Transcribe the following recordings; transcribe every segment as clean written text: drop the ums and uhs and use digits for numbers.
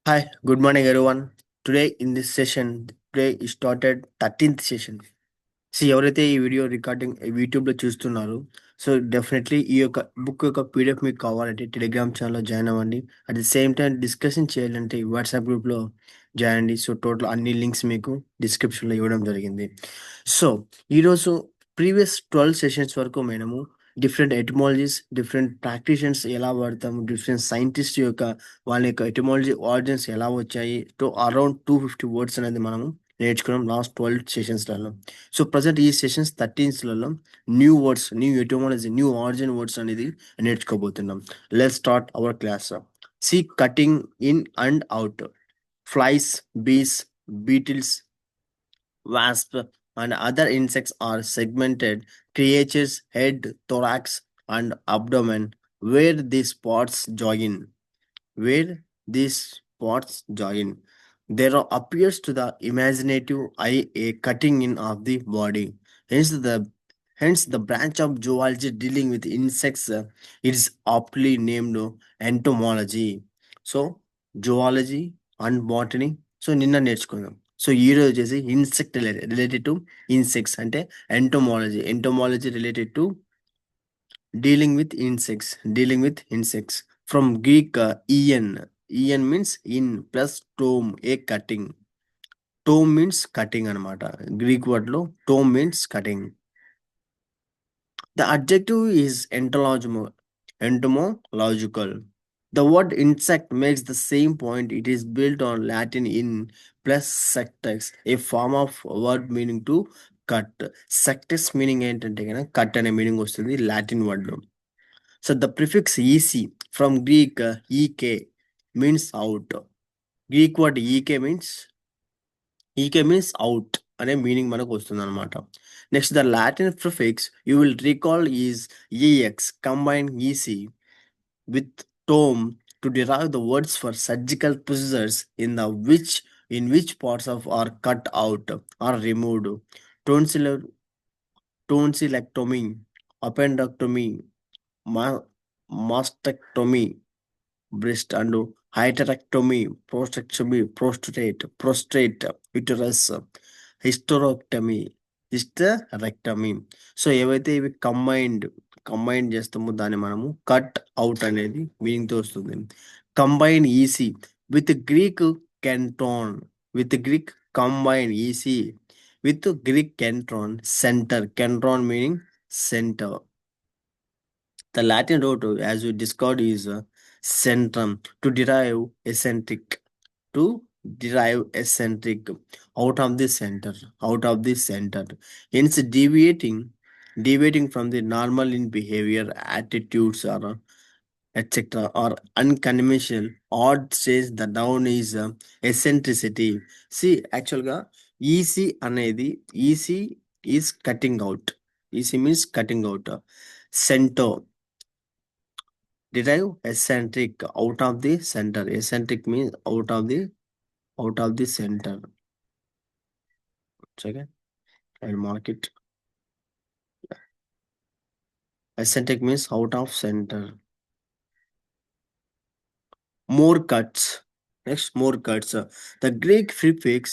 Hi, good morning everyone. Today is started 13th session. ఎవరైతే ఈ video recording యూట్యూబ్లో చూస్తున్నారో డెఫినెట్లీ ఈ యొక్క బుక్ యొక్క పీడిఎఫ్ మీకు కావాలంటే టెలిగ్రామ్ ఛానల్లో జాయిన్ అవ్వండి. At the same time discussion చేయాలంటే వాట్సాప్ గ్రూప్లో జాయిన్ అండి. టోటల్ అన్ని లింక్స్ మీకు డిస్క్రిప్షన్లో ఇవ్వడం జరిగింది. సో ఈరోజు ప్రీవియస్ 12 సెషన్స్ వరకు మనము డిఫరెంట్ ఎటిమాలజీస్, డిఫరెంట్ ప్రాక్టీషన్స్ ఎలా వాడతాము, డిఫరెంట్ సైంటిస్ట్ యొక్క వాళ్ళ యొక్క ఎటిమాలజీ ఆరిజిన్స్ ఎలా వచ్చాయి, అరౌండ్ 250 వర్డ్స్ అనేది మనము నేర్చుకున్నాం లాస్ట్ 12 సెషన్స్లలో. ప్రజెంట్ ఈ సెషన్స్ 13లలో new words, new etymology, new origin words అనేది నేర్చుకోబోతున్నాం. Let's start our class. See cutting in and out. Flies, bees, beetles, wasps, and other insects are segmented creatures, head, thorax, and abdomen, where these spots join. Where these spots join, there appears to the imaginative eye a cutting in of the body. Hence the branch of zoology dealing with insects, it is aptly named entomology. So zoology and botany. నిన్న నేర్చుకుందాం. ఈరోజు వచ్చేసి insect related to insects అంటే entomology related to dealing with insects from Greek en means in plus tome, a cutting. Tome means cutting anamata. Greek word lo tome means cutting. The adjective is entomological. The word insect makes the same point. It is built on Latin in plus sectus, a form of verb meaning to cut. Sectus meaning ఏంటంటే కనుక cut అనే meaning వస్తుంది Latin వర్డ్లో. The prefix ec from Greek ek means out. Greek word ek means out అనే meaning మనకు వస్తుంది అనమాట. Next the Latin prefix you will recall is ex combine ec with tome to derive the words for surgical procedures in which parts of are cut out or removed. Tonsil- Tonsillectomy, appendectomy, ma- mastectomy, breast and hysterectomy, prostate, uterus, hysterectomy, hysterectomy. ఏవైతే ఇవి combine చేస్తామో దాన్ని మనము cut out అనేది మీనింగ్తో వస్తుంది. Combine ec with Greek kentron, combine ec with Greek kentron centre. Kentron meaning center. The Latin root, as we discovered, is centrum, to derive eccentric. To derive eccentric, out of the center. Hence, deviating from the normal in behavior, attitudes, or etc., or unconventional, odd says the noun is eccentricity. See, actually, EC అనేది EC is cutting out. EC means cutting out. Center, derive eccentric, out of the center. Eccentric means out of the center. Second, I'll mark it. Eccentric means out of center. More cuts. Next, more cuts. The Greek prefix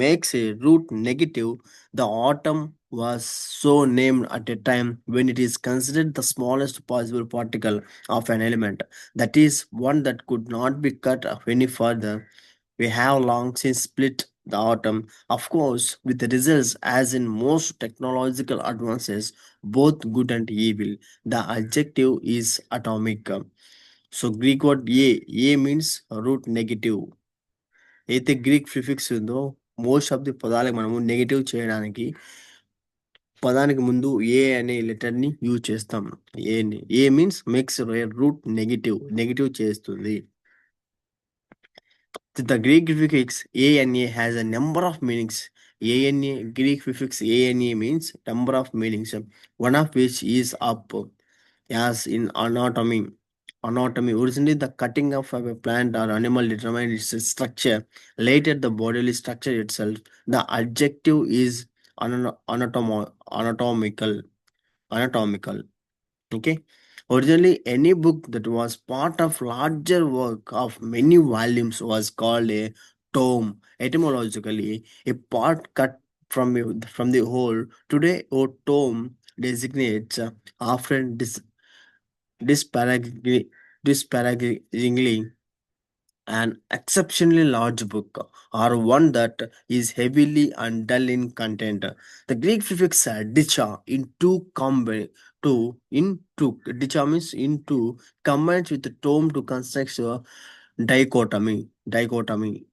makes a root negative. The atom was so named at a time when it is considered the smallest possible particle of an element. That is, one that could not be cut any further. We have long since split the atom, of course, with the results as in most technological advances, both good and evil. The adjective is atomic. Greek word a means root negative. అయితే Greek prefix ఉందో most of the పదాలకు మనము negative చేయడానికి పదానికి ముందు ఏ అనే లెటర్ని use చేస్తాం. ఏ మీన్స్ మేక్స్ రూట్ నెగిటివ్ చేస్తుంది. The Greek prefix ana has a number of meanings. Greek prefix ana means number of meanings, one of which is up, as in anatomy. Originally, the cutting of a plant or animal determined its structure. Later, the bodily structure itself. The adjective is anatomical. Okay. Originally, any book that was part of larger work of many volumes was called a tome. Etymologically, a part cut from the whole. Today, a tome designates often disparagingly, disparagingly an exceptionally large book or one that is heavily and dull in content. The Greek prefix dicha dicha means into combines with the tome to construct a dichotomy. Dichotomy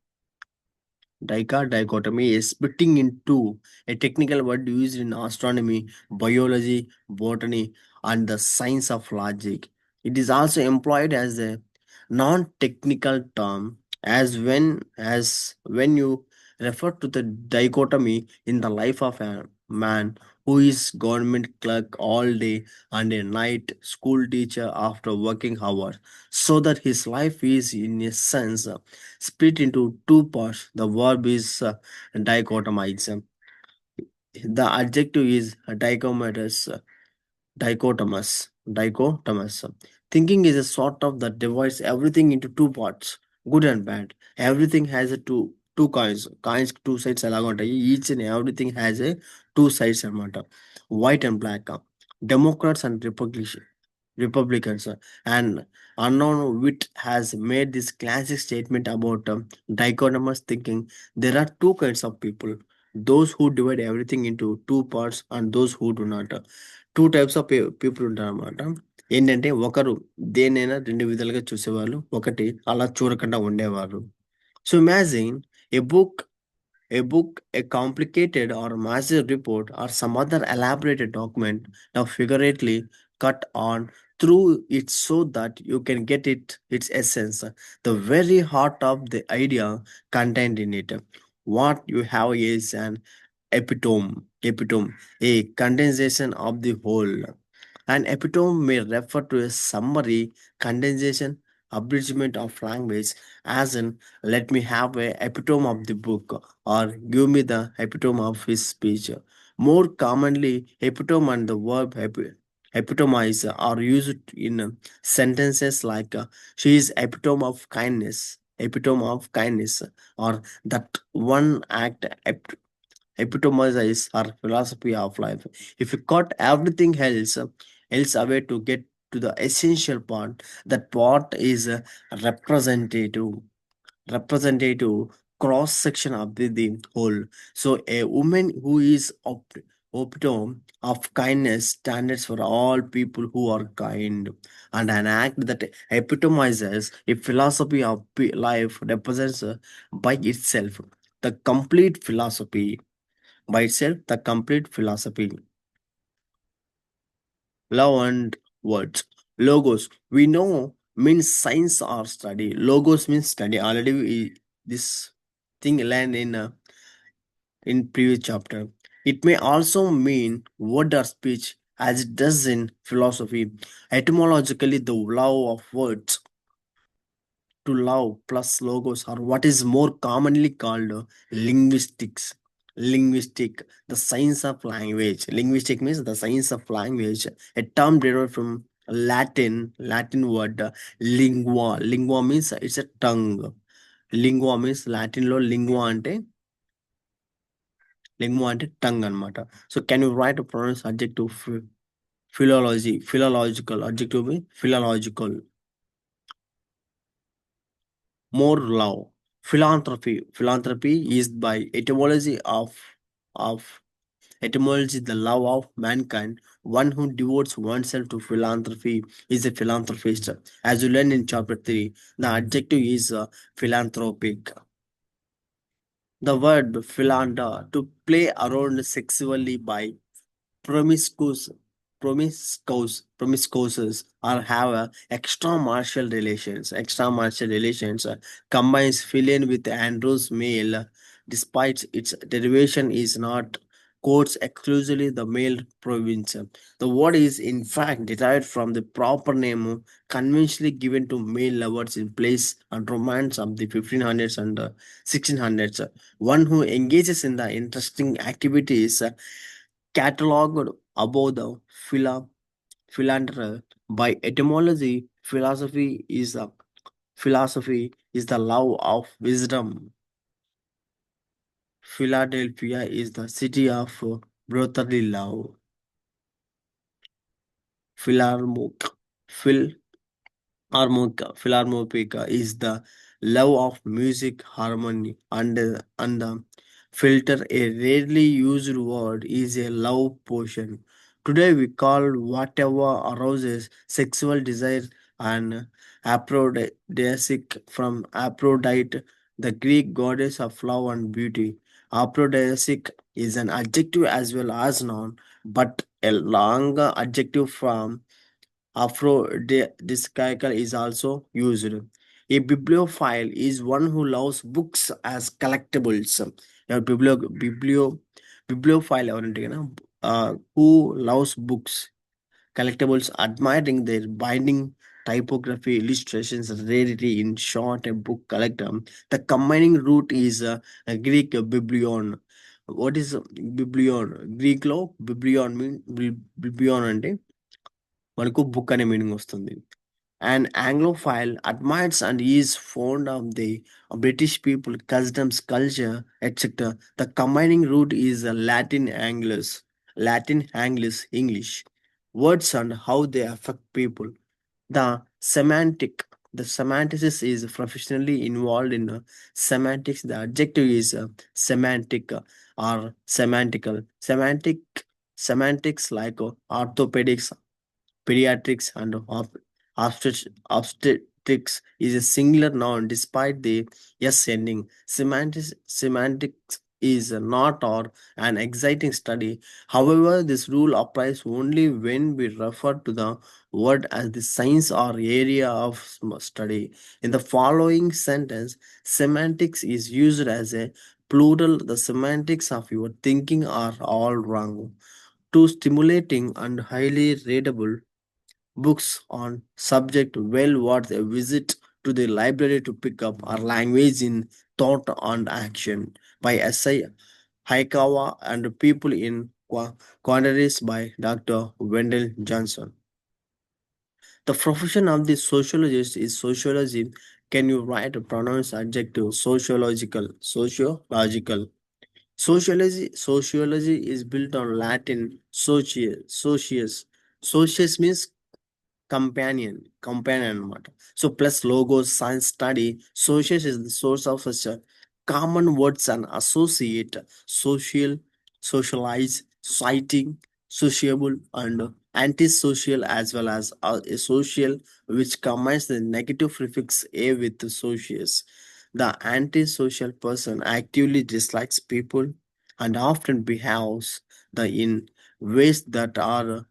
is splitting in two, a technical word used in astronomy, biology, botany, and the science of logic. It is also employed as a non-technical term as when you refer to the dichotomy in the life of a man who is government clerk all day and a night school teacher after working hours, so that his life is in a sense split into two parts. The verb is dichotomized. The adjective is dichotomous. Thinking is a sort of that divides everything into two parts, good and bad. Everything has a two coins two sides అలాగా ఉంటాయి. Each and everything has a two sides అన్నమాట. White and black. Democrats and Republicans. And unknown wit has made this classic statement about dichotomous thinking. There are two kinds of people, those who divide everything into two parts and those who do not. Two types of people ఉంటారన్నమాట. ఏంటంటే ఒకరు దేన్నైనా రెండు విధాలుగా చూసేవాళ్ళు, ఒకటి అలా చూడకుండా ఉండేవారు. So imagine a book a complicated or massive report, or some other elaborated document, now figuratively cut on through it so that you can get its essence, the very heart of the idea contained in it. What you have is an epitome, a condensation of the whole. An epitome may refer to a summary, condensation, abridgment of language, as in, let me have a epitome of the book, or give me the epitome of his speech. More commonly, epitome and the verb epitomize are used in sentences like she is epitome of kindness, or that one act epitomizes her philosophy of life. If you cut everything else away to get to the essential part, that part is a representative representative cross section of the whole. So a woman who is epitome of kindness standards for all people who are kind, and an act that epitomizes a philosophy of life represents by itself the complete philosophy the complete philosophy. Love and words. Logos. We know means science or study. Logos means study. Already this thing learned in previous chapter. It may also mean word or speech as it does in philosophy. Etymologically, the love of words to love plus logos are what is more commonly called linguistics. Linguistic, the science of language. Linguistic means the science of language, a term derived from Latin word lingua. Lingua means it's a tongue. Lingua means Latin lo lingua ante tongue అనమాట. So can you write a pronounce adjective philological adjective means philological. More love. Philanthropy is by of etymology the love of mankind. One who devotes oneself to philanthropy is a philanthropist. As you learn in chapter 3, the adjective is philanthropic. The word philander, to play around sexually by promiscuous promiscuous or have extramarital relations combines fill-in with andros male, despite its derivation is not quotes exclusively the male province. The word is in fact derived from the proper name conventionally given to male lovers in place and romance of the 1500s and 1600s. One who engages in the interesting activities catalogued above the phila, philanderer. By etymology, philosophy is the love of wisdom. Philadelphia is the city of brotherly love. Philarmonic, Philharmonica is the love of music, harmony, and the filter, a rarely used word, is a love potion. Today we call whatever arouses sexual desire and aphrodisiac from Aphrodite, the Greek goddess of love and beauty. Aphrodisiac is an adjective as well as noun, but a longer adjective from Aphrodisiacal is also used. A bibliophile is one who loves books as collectibles. A bibliophile ఎవరంటే కదా, who loves books, collectibles, admiring their binding, typography, illustrations, rarity. In short, a book collector. The combining root is a Greek biblion. What is biblion? Greek లో biblion అంటే మనకు book అనే meaning వస్తుంది. An Anglophile admires and is fond of the British people, customs, culture, etc. The combining root is Latin Anglus, English. Words and how they affect people. The semantic, the semanticist is professionally involved in semantics. The adjective is semantic or semantical. Semantics like orthopedics, pediatrics, and obstetrics is a singular noun despite the s ending. Semantics is not or an exciting study. However, this rule applies only when we refer to the word as the science or area of study. In the following sentence, semantics is used as a plural. The semantics of your thinking are all wrong. Two stimulating and highly readable books on subject well worth a visit to the library to pick up our language in thought and action by S.I. Hayakawa and People in Quandaries by Dr. Wendell Johnson. The profession of the sociologist is sociology. Can you write a pronouns adjective? Sociology is built on Latin socius means companion అన్నమాట. So plus logos, science study, socius is the source of such a common words and associate, social, socialize, society, sociable, and antisocial, as well as a social, which combines the negative prefix a with the socius. The antisocial person actively dislikes people and often behaves in ways that are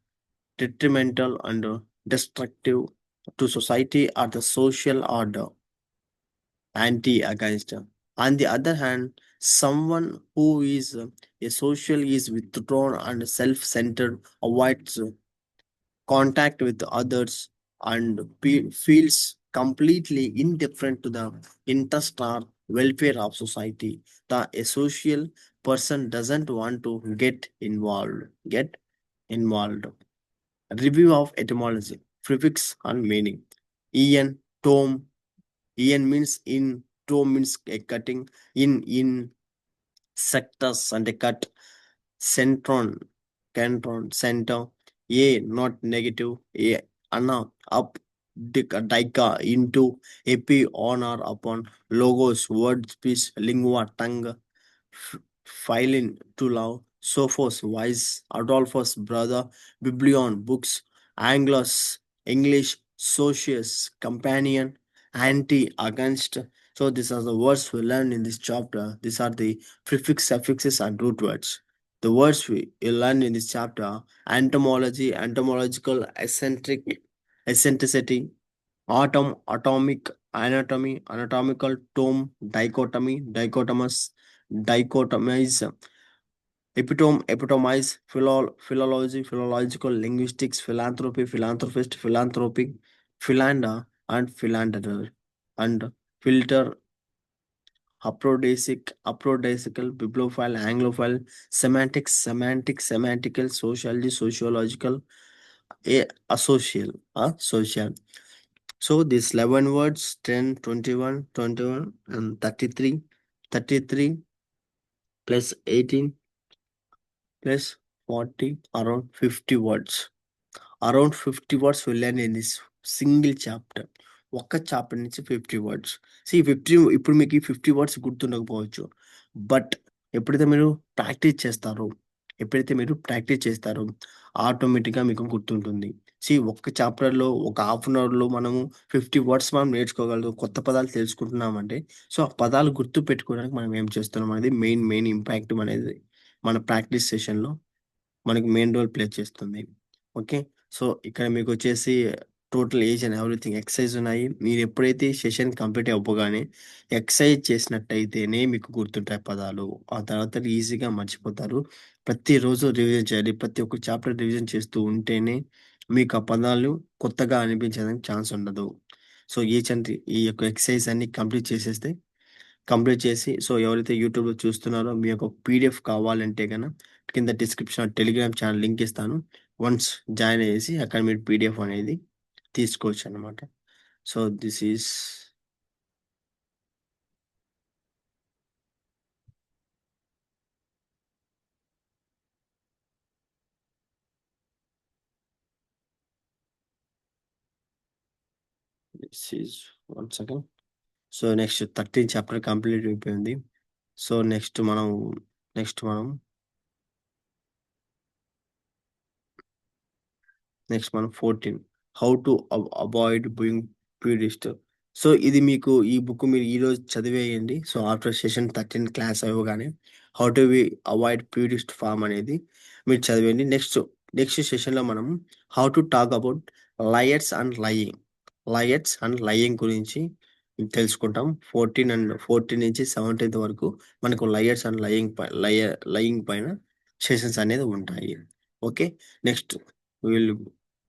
detrimental and destructive to society or the social order, anti against. On the other hand, someone who is a social is withdrawn and self-centered, avoids contact with others, and feels completely indifferent to the interest or welfare of society. The asocial person doesn't want to get involved. Get involved. Review of etymology, prefix and meaning. En, tome. En means in, tome means a cutting. In sectors and a cut. Centron, cantron, center. A, not negative. A, anna, up. Dika, into. Epi, on or upon. Logos, word, speech, lingua, tongue. Philin, to love. Sophos, wise. Adolphus, brother. Biblion, books. Anglos, English. Socius, companion. Anti, against. So these are the words we learned in this chapter. These are the prefix, suffixes, and root words. The words we learned in this chapter: entomology, entomological, eccentricity, atomic, anatomy, anatomical, tome, dichotomy, dichotomous, dichotomize, epitome, epitomize, philology, philological, linguistics, philanthropy, philanthropist, philanthropic, philander, and philanderer, and filter, aprodisical, bibliophile, anglophile, semantics, semantical, sociology, sociological, asocial, social. So these 11 words, 10, 21, 21, and 33, 33 plus 18 plus 40, around 50 words. Around 50 words will learn in this single chapter. ఒక్క chapter నుంచి 50 words. 50 ఇప్పుడు మీకు ఈ 50 words గుర్తుండకపోవచ్చు. But ఎప్పుడైతే మీరు practice చేస్తారో ఆటోమేటిక్‌గా మీకు గుర్తుంటుంది. ఒక్క చాప్టర్‌లో ఒక హాఫ్ అన్ అవర్‌లో మనము 50 వర్డ్స్ మనం నేర్చుకోగలదు. కొత్త పదాలు తెలుసుకుంటున్నామంటే ఆ పదాలు గుర్తుపెట్టుకోవడానికి మనం ఏం చేస్తున్నాం అనేది మెయిన్ ఇంపాక్ట్ అనేది మన ప్రాక్టీస్ సెషన్‌లో మనకి మెయిన్ రోల్ ప్లే చేస్తుంది. ఓకే. సో, ఇక్కడ మీకొచ్చేసి total age and everything exercise ఉన్నాయి. మీరెప్పుడైతే సెషన్ కంప్లీట్ అవ్వగానే ఎక్సర్సైజ్ చేసినట్టయితేనే మీకు గుర్తుంటాయి పదాలు. ఆ తర్వాత ఈజీగా మర్చిపోతారు. ప్రతిరోజు రివిజన్ చేయాలి. ప్రతి ఒక్క చాప్టర్ రివిజన్ చేస్తూ ఉంటేనే మీకు ఆ పదాలు కొత్తగా అనిపించడానికి ఛాన్స్ ఉండదు. సో, ఈచ్ అండ్ ఈ యొక్క ఎక్సర్సైజ్ అన్ని కంప్లీట్ చేసి ఎవరైతే యూట్యూబ్‌లో చూస్తున్నారో మీ యొక్క పీడీఎఫ్ కావాలంటే కింద డిస్క్రిప్షన్‌లో టెలిగ్రామ్ ఛానల్ లింక్ ఇస్తాను. వన్స్ జాయిన్ అయ్యేసి అక్కడ మీరు పీడీఎఫ్ అనేది తీసుకోవచ్చనమాట. So, this is this is one second. So, next 13 chapter complete అయిపోయింది. సో, నెక్స్ట్ మనం నెక్స్ట్ మనం 14 how to avoid being purist. So, ఇది మీకు ఈ బుక్ మీరు ఈరోజు చదివేయండి. సో, ఆఫ్టర్ సెషన్ 13 క్లాస్ అవ్వగానే how to avoid purist form అనేది మీరు చదివేయండి. నెక్స్ట్ సెషన్‌లో మనం how to talk about liars and lying గురించి తెలుసుకుంటాం. 14 నుంచి 17 వరకు మనకు లయింగ్ పైన సెషన్స్ అనేది ఉంటాయి. Okay. Next will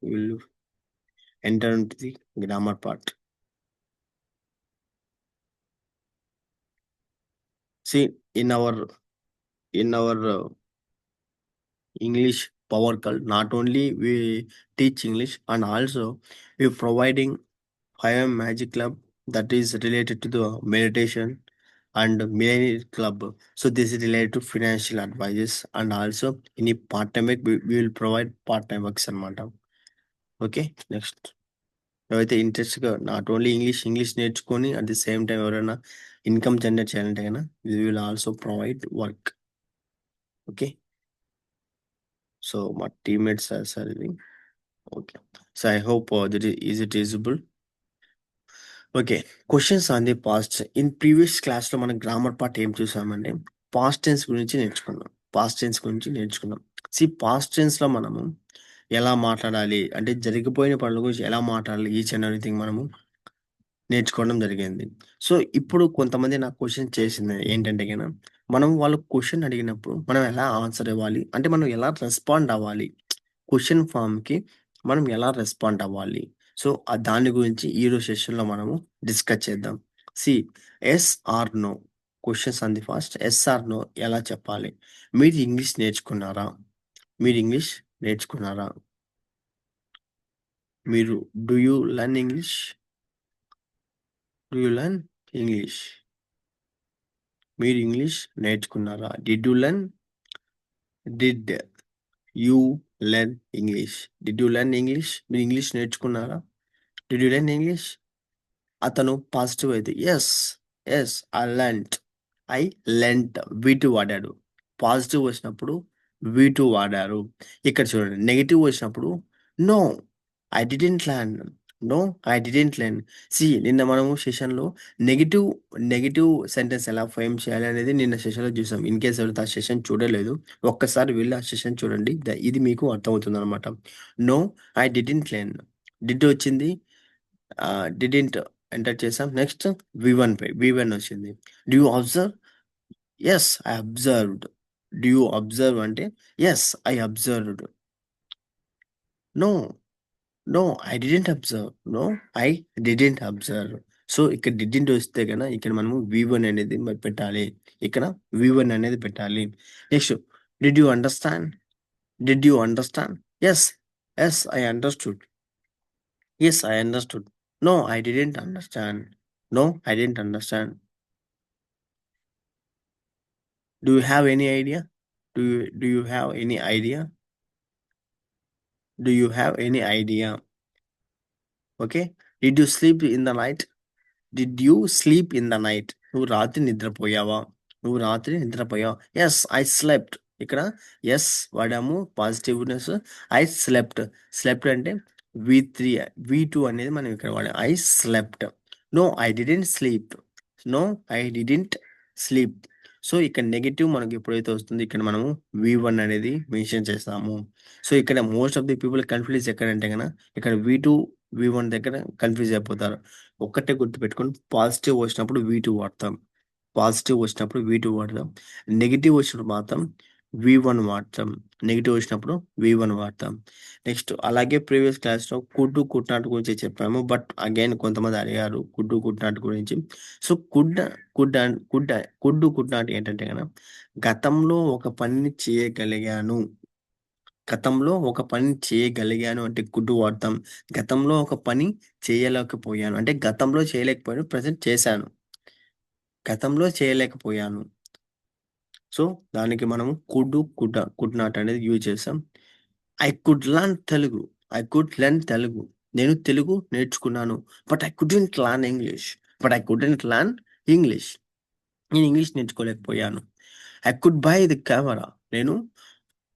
will enter into the grammar part. See, in our English power cult, not only we teach English and also we providing 5 magic club that is related to the meditation and millionaire club. So this is related to financial advices and also any part-time work we will provide part-time works and okay. Next. ఎవరైతే ఇంట్రెస్ట్‌గా not only English నేర్చుకొని at the same time ఎవరైనా income generate చేయాలంటే we will also provide work. Okay. So, మా teammates sir ఇది. Okay. So, I hope that is it visible. Okay. Questions on the past. In previous క్లాస్‌లో మనం grammar part ఏం చూసామంటే past tense గురించి నేర్చుకున్నాం. పాస్ట్ టెన్స్‌లో మనము ఎలా మాట్లాడాలి అంటే జరిగిపోయిన పనుల గురించి ఎలా మాట్లాడాలి ఈచ్ అండ్ ఎవ్రీథింగ్ మనము నేర్చుకోవడం జరిగింది. సో, ఇప్పుడు కొంతమంది నాకు క్వెషన్ చేసింది ఏంటంటే మనం వాళ్ళు క్వెషన్ అడిగినప్పుడు మనం ఎలా ఆన్సర్ ఇవ్వాలి? అంటే మనం ఎలా రెస్పాండ్ అవ్వాలి? క్వెషన్ ఫార్మ్‌కి మనం ఎలా రెస్పాండ్ అవ్వాలి? సో, దాని గురించి ఈరోజు సెషన్‌లో మనము డిస్కస్ చేద్దాం. See yes or no questions on the first yes or no ఎలా చెప్పాలి? మీరు ఇంగ్లీష్ నేర్చుకున్నారా? మీరు ఇంగ్లీష్ నేర్చుకున్నారా? మీరు do you learn English? Do you learn English? మీరు ఇంగ్లీష్ నేర్చుకున్నారా? Did you learn English? Did you learn English? మీరు ఇంగ్లీష్ నేర్చుకున్నారా? Did you learn English? అతను పాజిటివ్ అయితే యెస్ ఐ లెర్న్‌ట్ వి2 వాడాడు. పాజిటివ్ వచ్చినప్పుడు వి2 వాడారు. ఇక్కడ చూడండి నెగెటివ్ వచ్చినప్పుడు no I didn't learn. No I didn't learn. నిన్న మనము సెషన్‌లో నెగెటివ్ నెగెటివ్ సెంటెన్స్ ఎలా ఫ్రేమ్ చేయాలి అనేది నిన్న సెషన్‌లో చూసాం. ఇన్‌కేస్ ఎవరైతే ఆ సెషన్ చూడలేదు ఒక్కసారి వెళ్లి ఆ సెషన్ చూడండి. ఇది మీకు అర్థమవుతుందనమాట. No I didn't learn. Did వచ్చింది. డిడ్‌న్ట్ ఎంటర్ చేసాం. నెక్స్ట్ వి1 వచ్చింది. Do you observe? Yes I observed. Do you observe అంటే yes I observed. No no I didn't observe. No I didn't observe. So, ఇక్కడ didn't వస్తే ఇక్కడ మనము వి1 అనేది పెట్టాలి. ఇక్కడ వి1 అనేది పెట్టాలి. Next did you understand? Did you understand? Yes Yes, I understood. Yes, I understood. No, I didn't understand. No, I didn't understand. Do you have any idea? Do you have any idea? Do you have any idea? Okay. Did you sleep in the night? Did you sleep in the night? నువ్వు రాత్రి నిద్రపోయావా? నువ్వు రాత్రి నిద్రపోయావా? Yes I slept. ఇక్కడ yes వాడాము positiveness. I slept. Slept అంటే V3 V2 అనేది మనం ఇక్కడ వాడాం. I slept. No I didn't sleep. No I didn't sleep. So ఇక్కడ నెగటివ్ మనకి ఎప్పుడైతే వస్తుంది ఇక్కడ మనము V1 అనేది మెన్షన్ చేస్తాము. సో ఇక్కడ most of the people confuse ఎక్కడంటే కనుక ఇక్కడ V2 V1 దగ్గర కన్ఫ్యూజ్ అయిపోతారు. ఒక్కటే గుర్తుపెట్టుకొని పాజిటివ్ వచ్చినప్పుడు V2 వాడతాం. పాజిటివ్ వచ్చినప్పుడు V2 వాడతాం. నెగెటివ్ వచ్చినప్పుడు మాత్రం V1 వాడతాం. నెగెటివ్ వచ్చినప్పుడు V1 వాడతాం. నెక్స్ట్ అలాగే ప్రీవియస్ క్లాస్‌లో కుడ్, కుడ్ నాట్ గురించి చెప్పాము. బట్ అగైన్ కొంతమంది అడిగారు కుడ్, కుడ్ నాట్ గురించి. సో కుడ్ నాట్ ఏంటంటే గనక గతంలో ఒక పనిని చేయగలిగాను. గతంలో ఒక పని చేయగలిగాను అంటే కుడ్ వాడతాం. గతంలో ఒక పని చేయలేకపోయాను అంటే గతంలో చేయలేకపోయాను. ప్రెజెంట్ చేశాను. గతంలో చేయలేకపోయాను. సో, దానికి మనము కుడ్ నాట్ అనేది యూజ్ చేసాం. I could learn Telugu. I could learn Telugu. నేను తెలుగు నేర్చుకున్నాను. But I couldn't learn English. But I couldn't learn English. నేను ఇంగ్లీష్ నేర్చుకోలేకపోయాను. I could buy the camera. నేను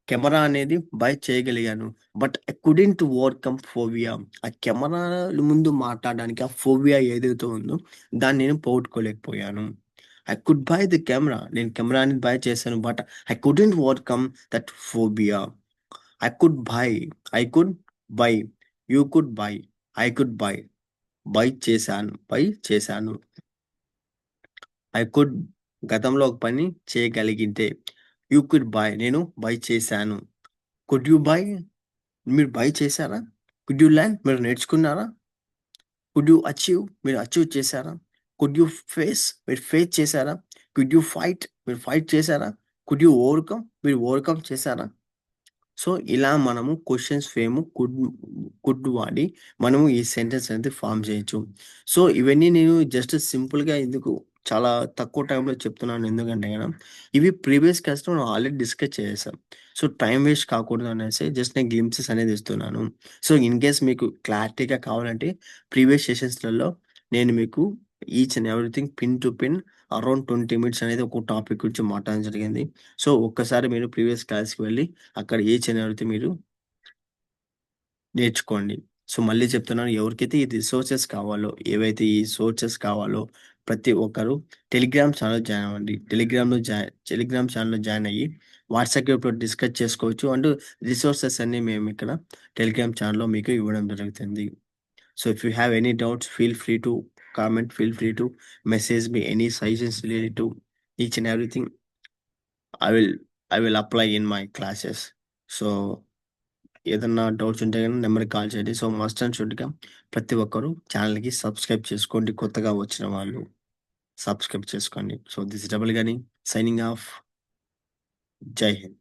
కెమెరా అనేది బై చేయగలిగాను. But I couldn't overcome phobia. ఆ కెమెరా ముందు మాట్లాడడానికి ఆ ఫోబియా ఏదైతే ఉందో దాన్ని నేను పోగొట్టుకోలేకపోయాను. I could buy the camera. నేను కెమెరాని బై చేశాను. But I couldn't overcome that phobia. I could by. I could by. You could buy. I could by. By చేశాను. బై చేశాను. ఐ కుడ్ గతంలో ఒక పని చేయగలిగితే. You could buy. నేను బై చేశాను. Could you by? మీరు బై చేశారా? Could you learn? మీరు నేర్చుకున్నారా? Could you achieve? మీరు అచీవ్ చేశారా? Could you face? మీరు ఫేస్ చేశారా? Could you fight? మీరు ఫైట్ చేశారా? Could you overcome? మీరు ఓవర్‌కమ్ చేశారా? సో, ఇలా మనము క్వెషన్స్ ఫ్రేమ్ కుడ్ వాడి మనము ఈ సెంటెన్స్ అనేది ఫార్మ్ చేయొచ్చు. సో, ఇవన్నీ నేను జస్ట్ సింపుల్‌గా ఎందుకు చాలా తక్కువ టైంలో చెప్తున్నాను ఎందుకంటే గన ఇవి ప్రీవియస్ క్లాస్‌లో మనం ఆల్రెడీ డిస్కస్ చేసేసాం. సో, టైమ్ వేస్ట్ కాకూడదు అనేసి జస్ట్ నేను గ్లింప్సెస్ అనేది ఇస్తున్నాను. సో, ఇన్‌కేస్ మీకు క్లారిటీగా కావాలంటే ప్రీవియస్ సెషన్స్‌లలో నేను మీకు each and everything pin to pin around 20 minutes అనేది ఒక టాపిక్ గురించి మాట్లాడడం జరిగింది. సో, ఒక్కసారి మీరు ప్రీవియస్ క్లాస్‌కి వెళ్లి అక్కడ ఈచ్ అండ్ ఎవ్రీథింగ్ మీరు నేర్చుకోండి. సో, మళ్ళీ చెప్తున్నాను ఎవరికైతే ఈ రిసోర్సెస్ కావాలో, ఏవైతే ఈ సోర్సెస్ కావాలో ప్రతి ఒక్కరు టెలిగ్రామ్ ఛానెల్ జాయిన్ అవ్వండి. టెలిగ్రామ్ ఛానెల్‌లో జాయిన్ అయ్యి వాట్సాప్ గ్రూప్‌లో డిస్కస్ చేసుకోవచ్చు. అండ్ రిసోర్సెస్ అన్నీ మేము ఇక్కడ టెలిగ్రామ్ ఛానెల్‌లో మీకు ఇవ్వడం జరుగుతుంది. So, if you have any doubts feel free to comment, feel free to message me any suggestions related to each and everything. I will I will apply in my classes. So ఏదన్నా doubts ఉంటే గనుక నెంబర్‌కి call చేయండి. So, must and షుడ్‌గా ప్రతి ఒక్కరు ఛానెల్‌కి subscribe చేసుకోండి. కొత్తగా వచ్చిన వాళ్ళు సబ్స్క్రైబ్ చేసుకోండి. సో, దిస్ ఇస్ డబుల్ గని సైనింగ్ ఆఫ్. జై హింద్.